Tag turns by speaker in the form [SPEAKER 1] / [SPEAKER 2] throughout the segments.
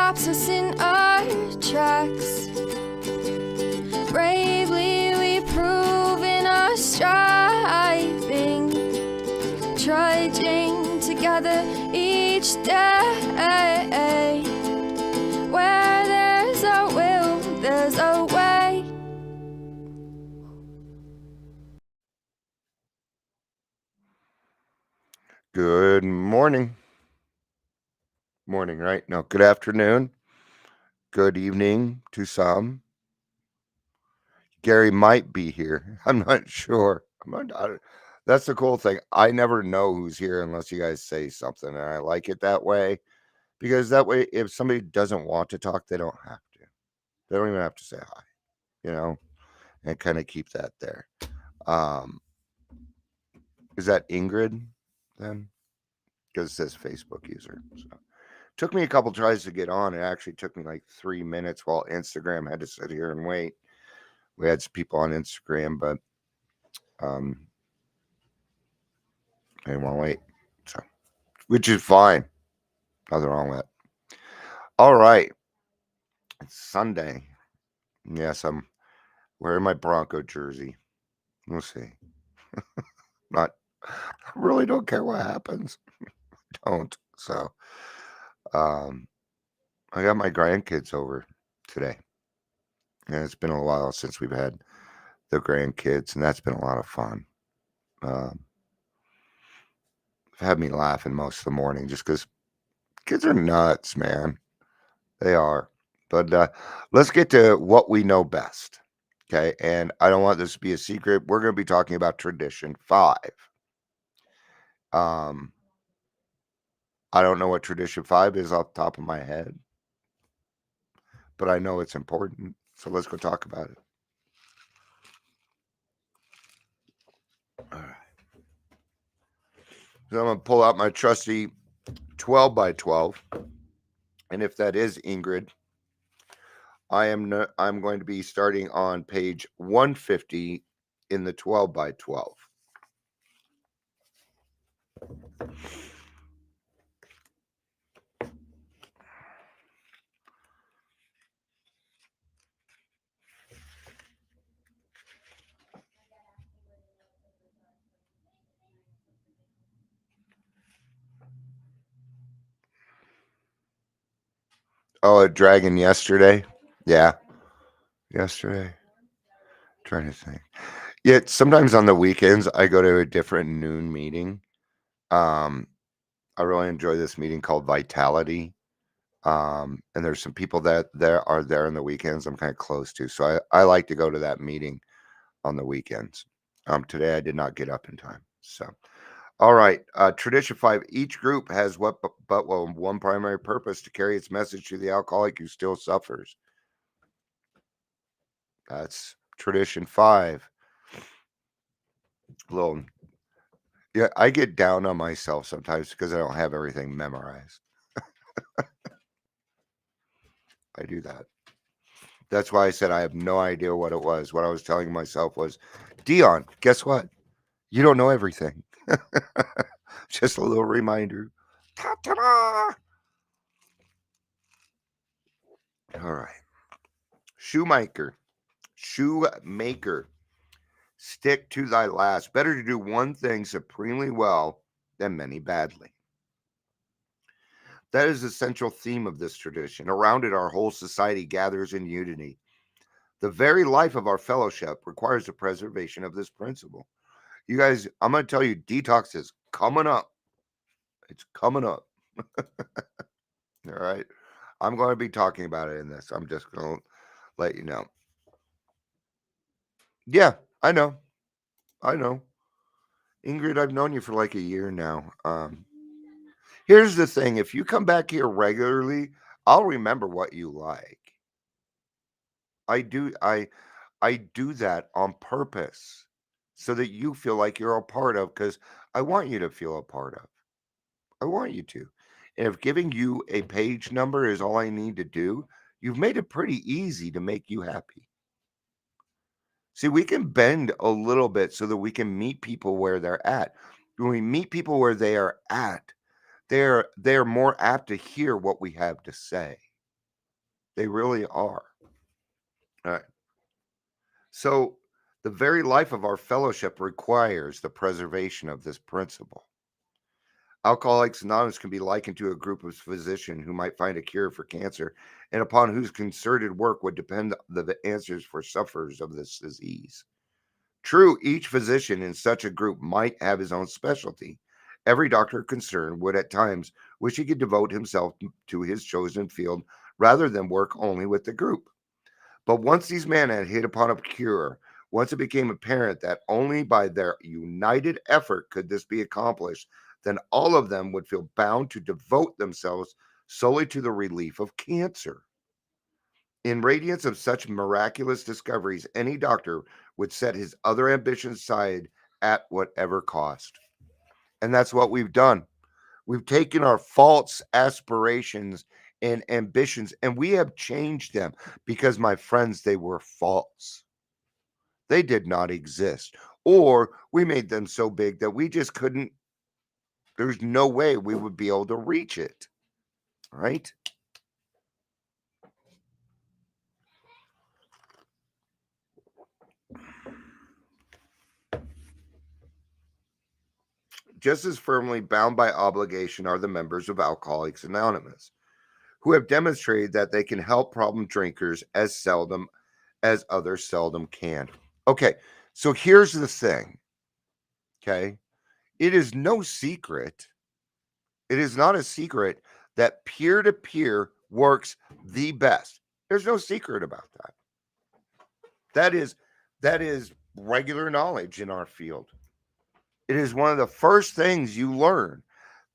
[SPEAKER 1] stops us in our tracks. Bravely we prove in our striving, trudging together each day. Where there's a will, there's a way.
[SPEAKER 2] Good morning. Morning, right? No, good afternoon. Good evening to some. Gary might be here. I'm not sure. That's the cool thing. I never know who's here unless you guys say something. And I like it that way because that way, if somebody doesn't want to talk, they don't have to. They don't even have to say hi, you know, and kind of keep that there. Um, is that Ingrid then? Because it says Facebook user. So. Took me a couple tries to get on. It actually took me like 3 minutes while Instagram had to sit here and wait. We had some people on Instagram, but they won't wait. So, which is fine. Nothing wrong with it. All right. It's Sunday. Yes, I'm wearing my Bronco jersey. We'll see. Not I really don't care what happens. Don't. So I got my grandkids over today. And it's been a while since we've had the grandkids, and that's been a lot of fun. Um, had me laughing most of the morning just because kids are nuts, man. They are. But let's get to what we know best. Okay. And I don't want this to be a secret. We're going to be talking about tradition 5. Um, I don't know what tradition 5 is off the top of my head, but I know it's important. So let's go talk about it. All right. So I'm going to pull out my trusty 12 by 12. And if that is Ingrid, I'm going to be starting on page 150 in the 12 by 12. Oh, a dragon yesterday? Yeah, yesterday. Trying to think. Yeah, sometimes on the weekends I go to a different noon meeting. Um, I really enjoy this meeting called Vitality. And there's some people that are there on the weekends I'm kind of close to. So I like to go to that meeting on the weekends. Today I did not get up in time. So all right. Tradition 5. Each group has one primary purpose: to carry its message to the alcoholic who still suffers. That's tradition 5. Little, yeah, I get down on myself sometimes because I don't have everything memorized. I do that. That's why I said I have no idea what it was. What I was telling myself was, Dion, guess what? You don't know everything. Just a little reminder. Ta-ta-da! All right. Shoemaker. Shoemaker. Stick to thy last. Better to do one thing supremely well than many badly. That is the central theme of this tradition. Around it, our whole society gathers in unity. The very life of our fellowship requires the preservation of this principle. You guys, I'm going to tell you, detox is coming up. It's coming up. All right. I'm going to be talking about it in this. I'm just going to let you know. Yeah, I know. I know. Ingrid, I've known you for like a year now. Here's the thing. If you come back here regularly, I'll remember what you like. I do I do that on purpose so that you feel like you're a part of, because I want you to feel a part of. I want you to. And if giving you a page number is all I need to do, you've made it pretty easy to make you happy. See, we can bend a little bit so that we can meet people where they're at. When we meet people where they are at, they're more apt to hear what we have to say. They really are. All right. So, the very life of our fellowship requires the preservation of this principle. Alcoholics Anonymous can be likened to a group of physicians who might find a cure for cancer and upon whose concerted work would depend the answers for sufferers of this disease. True, each physician in such a group might have his own specialty. Every doctor concerned would at times wish he could devote himself to his chosen field rather than work only with the group. But once these men had hit upon a cure, once it became apparent that only by their united effort could this be accomplished, then all of them would feel bound to devote themselves solely to the relief of cancer. In radiance of such miraculous discoveries, any doctor would set his other ambitions aside at whatever cost. And that's what we've done. We've taken our false aspirations and ambitions and we have changed them because, my friends, they were false. They did not exist. Or we made them so big that we just couldn't, there's no way we would be able to reach it. Right? Just as firmly bound by obligation are the members of Alcoholics Anonymous, who have demonstrated that they can help problem drinkers as others seldom can. Okay, so here's the thing. Okay, it is no secret. It is not a secret that peer to peer works the best. There's no secret about that. That is regular knowledge in our field. It is one of the first things you learn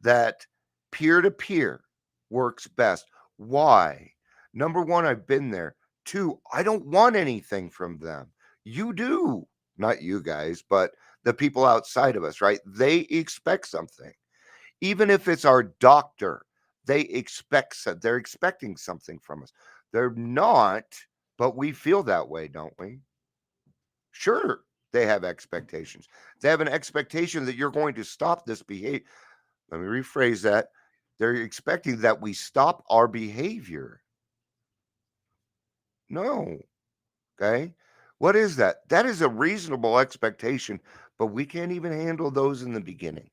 [SPEAKER 2] that peer to peer works best. Why? Number one, I've been there. Two, I don't want anything from them. You do. Not you guys, but the people outside of us, right? They expect something. Even if it's our doctor, they're expecting something from us. They're not, but we feel that way, don't we? Sure, they have expectations. They have an expectation that you're going to stop this behavior. Let me rephrase that. They're expecting that we stop our behavior. No. Okay. What is that? That is a reasonable expectation, but we can't even handle those in the beginning.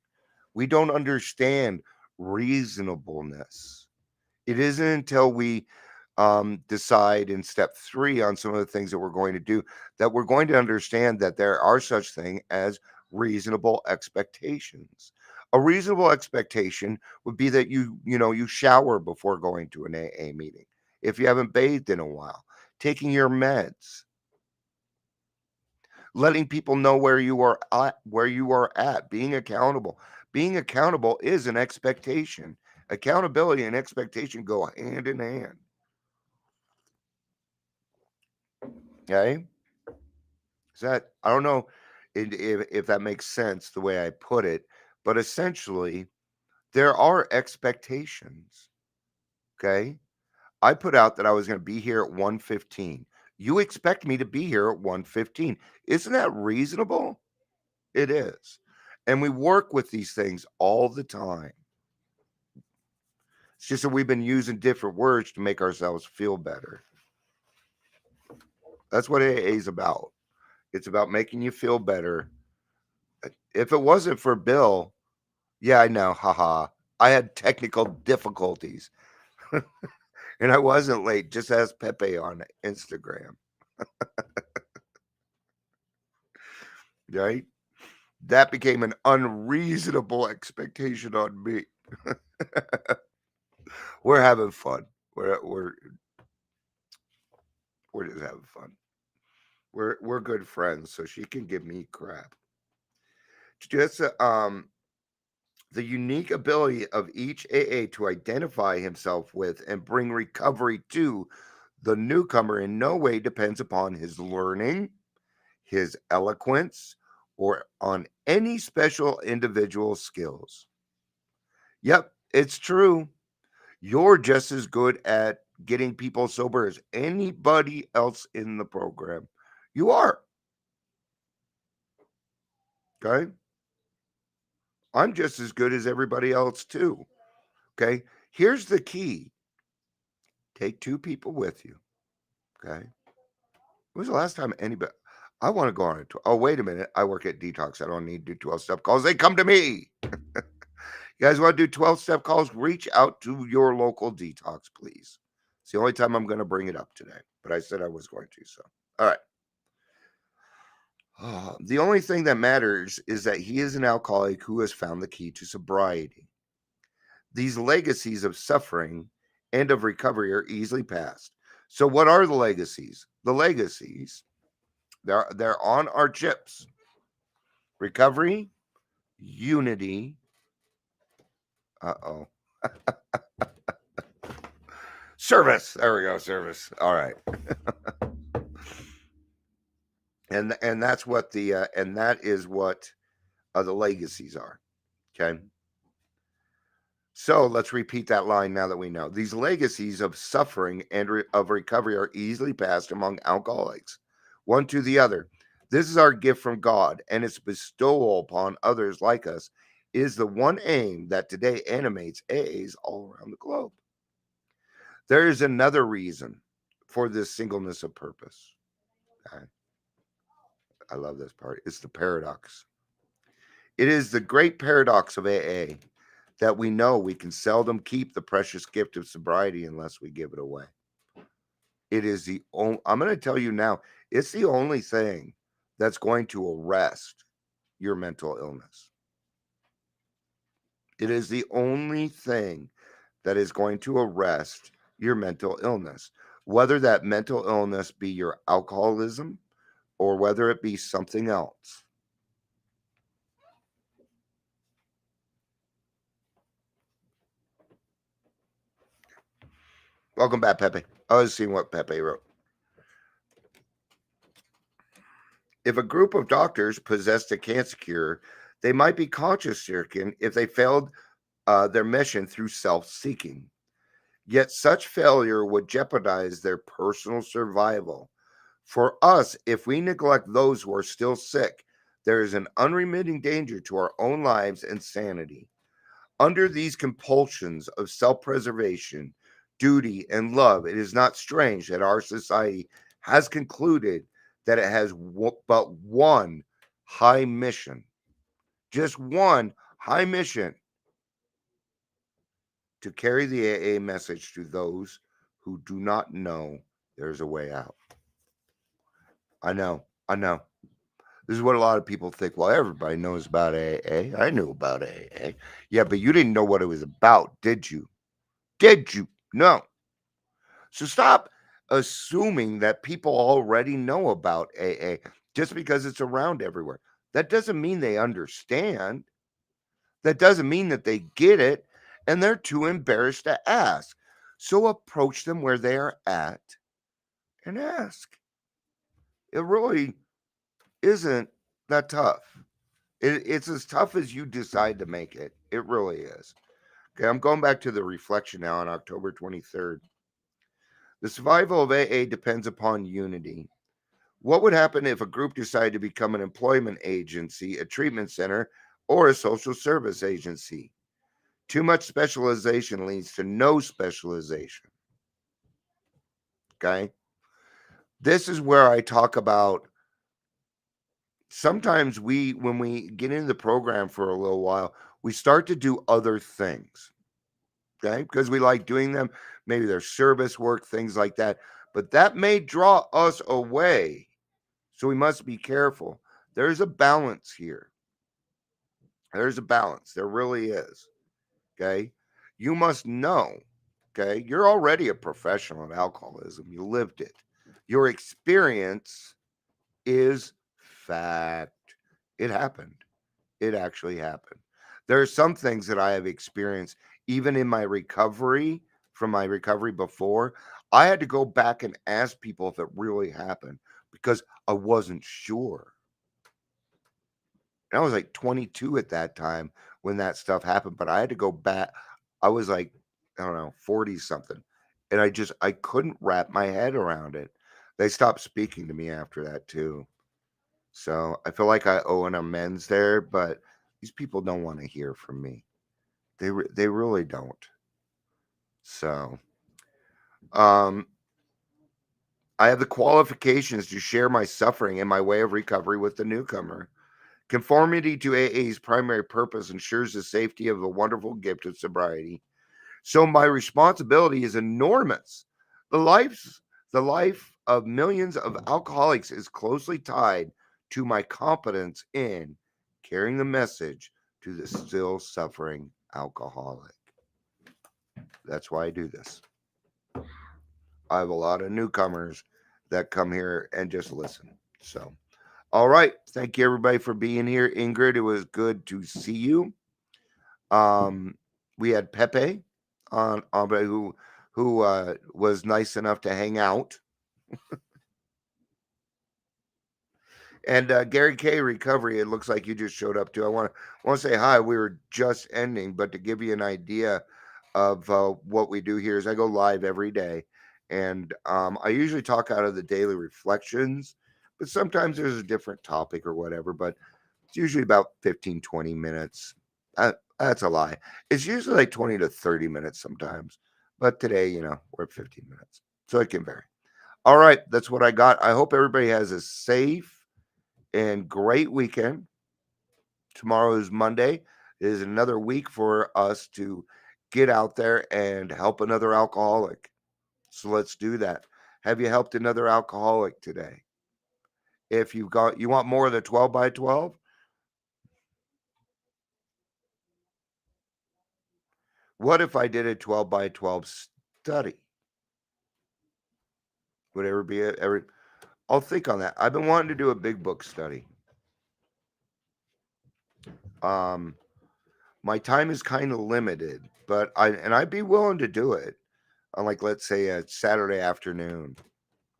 [SPEAKER 2] We don't understand reasonableness. It isn't until we decide in step 3 on some of the things that we're going to do that we're going to understand that there are such thing as reasonable expectations. A reasonable expectation would be that you shower before going to an AA meeting. If you haven't bathed in a while, taking your meds, letting people know where you are at, being accountable. Being accountable is an expectation. Accountability and expectation go hand in hand. Okay? Is that, I don't know if that makes sense the way I put it, but essentially there are expectations. Okay? I put out that I was going to be here at 1:15. You expect me to be here at 1:15. Isn't that reasonable? It is. And we work with these things all the time. It's just that we've been using different words to make ourselves feel better. That's what AA is about. It's about making you feel better. If it wasn't for Bill, yeah, I know, haha. I had technical difficulties and I wasn't late. Just ask Pepe on Instagram, right? That became an unreasonable expectation on me. We're having fun. We're just having fun. We're good friends, so she can give me crap. Just the unique ability of each AA to identify himself with and bring recovery to the newcomer in no way depends upon his learning, his eloquence, or on any special individual skills. Yep, it's true. You're just as good at getting people sober as anybody else in the program. You are. Okay. I'm just as good as everybody else, too. Okay. Here's the key: Take 2 people with you, okay? When was the last time anybody I wanna go on a oh, wait a minute, I work at Detox, I don't need to do 12-step calls, they come to me! You guys wanna do 12-step calls? Reach out to your local Detox, please. It's the only time I'm gonna bring it up today, but I said I was going to, so alright. The only thing that matters is that he is an alcoholic who has found the key to sobriety. These legacies of suffering and of recovery are easily passed. So, what are the legacies? The legacies, they're on our chips: recovery, unity. Uh-oh. Service. There we go. Service. All right. And that's what and that is what the legacies are. Okay. So let's repeat that line now that we know. These legacies of suffering and of recovery are easily passed among alcoholics, one to the other. This is our gift from God, and its bestowal upon others like us is the one aim that today animates AAs all around the globe. There is another reason for this singleness of purpose. Okay? I love this part. It's the paradox. It is the great paradox of AA that we know we can seldom keep the precious gift of sobriety unless we give it away. It is the only, I'm going to tell you now, it's the only thing that's going to arrest your mental illness. It is the only thing that is going to arrest your mental illness, whether that mental illness be your alcoholism or whether it be something else. Welcome back, Pepe. I was seeing what Pepe wrote. If a group of doctors possessed a cancer cure, they might be conscience stricken if they failed their mission through self seeking. Yet such failure would jeopardize their personal survival. For us, if we neglect those who are still sick, there is an unremitting danger to our own lives and sanity. Under these compulsions of self preservation, duty, and love, it is not strange that our society has concluded that it has but one high mission, just one high mission: to carry the AA message to those who do not know there's a way out. I know. This is what a lot of people think. Well, everybody knows about AA. I knew about AA. Yeah, but you didn't know what it was about, did you? Did you? No. So stop assuming that people already know about AA just because it's around everywhere. That doesn't mean they understand. That doesn't mean that they get it, and they're too embarrassed to ask. So approach them where they are at and ask. It really isn't that tough. It's as tough as you decide to make it. It really is. Okay, I'm going back to the reflection now on October 23rd. The survival of AA depends upon unity. What would happen if a group decided to become an employment agency, a treatment center, or a social service agency? Too much specialization leads to no specialization. Okay. This is where I talk about sometimes when we get into the program for a little while, we start to do other things. Okay. Because we like doing them. Maybe there's service work, things like that. But that may draw us away. So we must be careful. There's a balance here. There's a balance. There really is. Okay. You must know. Okay. You're already a professional in alcoholism. You lived it. Your experience is fact. It happened. It actually happened. There are some things that I have experienced, even in my recovery, from my recovery before. I had to go back and ask people if it really happened because I wasn't sure. And I was like 22 at that time when that stuff happened, but I had to go back. I was like, I don't know, 40 something. And I couldn't wrap my head around it. They stopped speaking to me after that too. So I feel like I owe an amends there, but these people don't want to hear from me. They really don't. So, Um, I have the qualifications to share my suffering and my way of recovery with the newcomer. Conformity to AA's primary purpose ensures the safety of the wonderful gift of sobriety. So my responsibility is enormous. The lives the life of millions of alcoholics is closely tied to my competence in carrying the message to the still suffering alcoholic. That's why I do this. I have a lot of newcomers that come here and just listen. So, all right. Thank you everybody for being here. Ingrid, it was good to see you. We had Pepe on who was nice enough to hang out. And Gary K recovery, it looks like you just showed up too. I want to say hi. We were just ending, but to give you an idea of what we do here is I go live every day, and I usually talk out of the daily reflections, but sometimes there's a different topic or whatever. But it's usually about 15, 20 minutes. That's a lie. It's usually like 20 to 30 minutes sometimes, but today, we're at 15 minutes, so it can vary. All right, that's what I got. I hope everybody has a safe and great weekend. Tomorrow is Monday. It is another week for us to get out there and help another alcoholic. So let's do that. Have you helped another alcoholic today? If you want more of the 12 by 12, what if I did a 12 by 12 study? Would ever be ever? I'll think on that. I've been wanting to do a big book study. Um, my time is kind of limited, but I'd be willing to do it on, like, let's say a Saturday afternoon.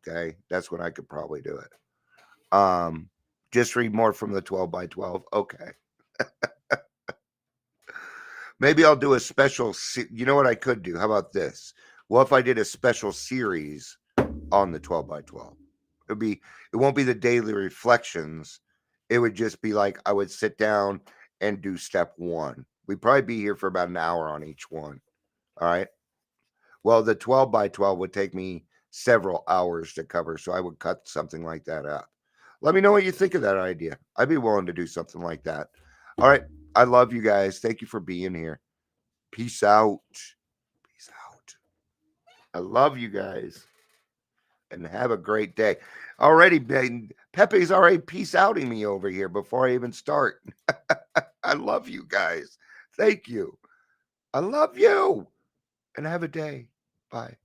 [SPEAKER 2] Okay, that's when I could probably do it. Just read more from the 12 by 12. Okay, maybe I'll do a special. You know what I could do? How about this? Well, if I did a special series on the 12 by 12, it won't be the daily reflections. It would just be like I would sit down and do step one. We'd probably be here for about an hour on each one. All right. Well, the 12 by 12 would take me several hours to cover, so I would cut something like that up. Let me know what you think of that idea. I'd be willing to do something like that. All right. I love you guys. Thank you for being here. Peace out. Peace out. I love you guys. And have a great day. Already, Pepe's already peace outing me over here before I even start. I love you guys. Thank you. I love you. And have a day. Bye.